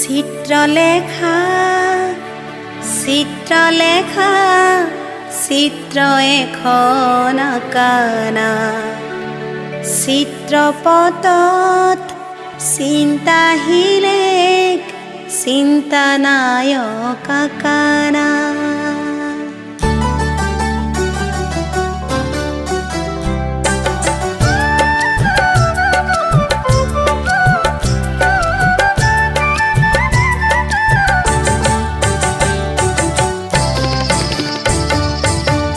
চিত্ৰলেখা চিত্ৰলেখা চিত্ৰ এখন আঁকানা চিত্ৰপটত চিন্তাহিলেখ চিন্তানায়ক আঁকানা।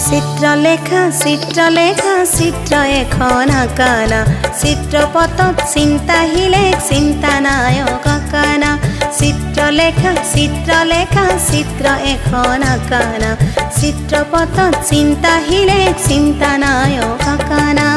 চিত্ৰলেখা চিত্ৰলেখা চিত্ৰ এখন আঁকানা চিত্ৰপটত চিন্তাহিলেখ চিন্তানায়ক আঁকানা। চিত্ৰলেখা চিত্ৰলেখা চিত্ৰ এখন আঁকানা চিত্ৰপটত চিন্তাহিলেখ চিন্তানায়ক আঁকানা।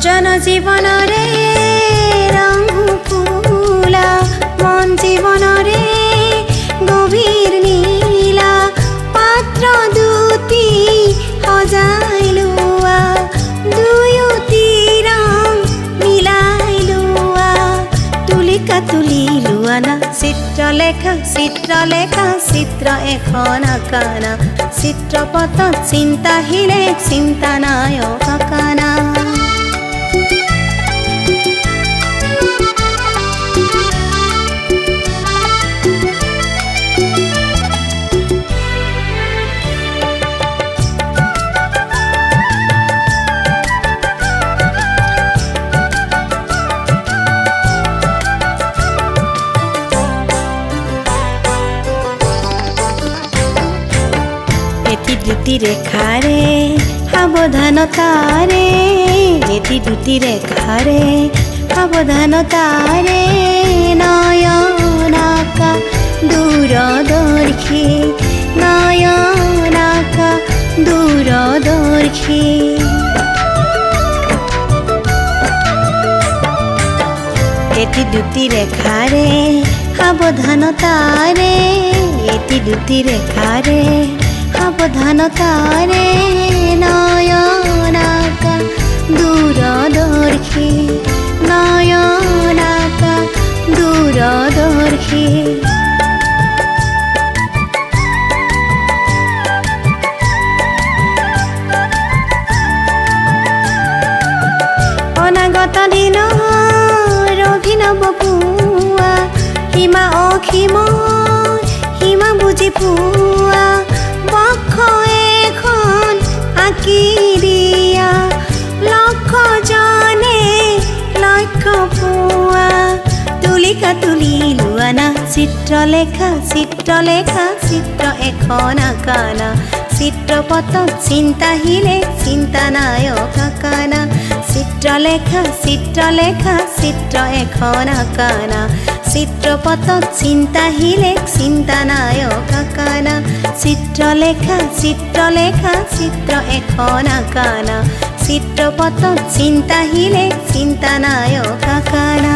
জনজীবনৰে ৰঙ ফুলা মন জীবনৰে গভীৰ নীলা পাত্ৰ দুটি সজাই লোৱা দুয়োটি ৰং মিলাই লোৱা তুলিকা তুলি লোৱা না। চিত্ৰলেখা চিত্ৰলেখা চিত্ৰ এখন আঁকানা চিত্ৰপটত চিন্তাহিলেখ চিন্তানায়ক আঁকানা। দুটি রেখারে সাবধানতারে এটি দুটি রেখারে সাবধানতারে নয়নাকা দূরদর্শী নয়নাকা দূরদর্শী। এটি দুটি রেখারে সাবধানতারে এটি দুটি রেখারে সাবধানতারে নয়নাকা দূরদর্শী নয়নাকা দূরদর্শী। অনাগত দিনৰ অভিনৱ পুৱা সীমা অসীম সীমা বুজি পোৱা বক্ষ এখন আঁকি দিয়া লক্ষজনে লক্ষ্য পোৱা তুলিকা তুলি লোৱা না। চিত্ৰলেখা চিত্ৰলেখা চিত্ৰ এখন আঁকানা চিত্ৰপটত চিন্তাহিলেখ চিন্তানায়ক আঁকানা। চিত্ৰলেখা চিত্ৰলেখা চিত্ৰ এখন আঁকানা চিত্ৰপটত চিন্তাহিলেখ চিন্তানায়ক আঁকানা। চিত্ৰলেখা চিত্ৰলেখা চিত্ৰ এখন আঁকানা চিত্ৰপটত চিন্তাহিলেখ চিন্তানায়ক আঁকানা।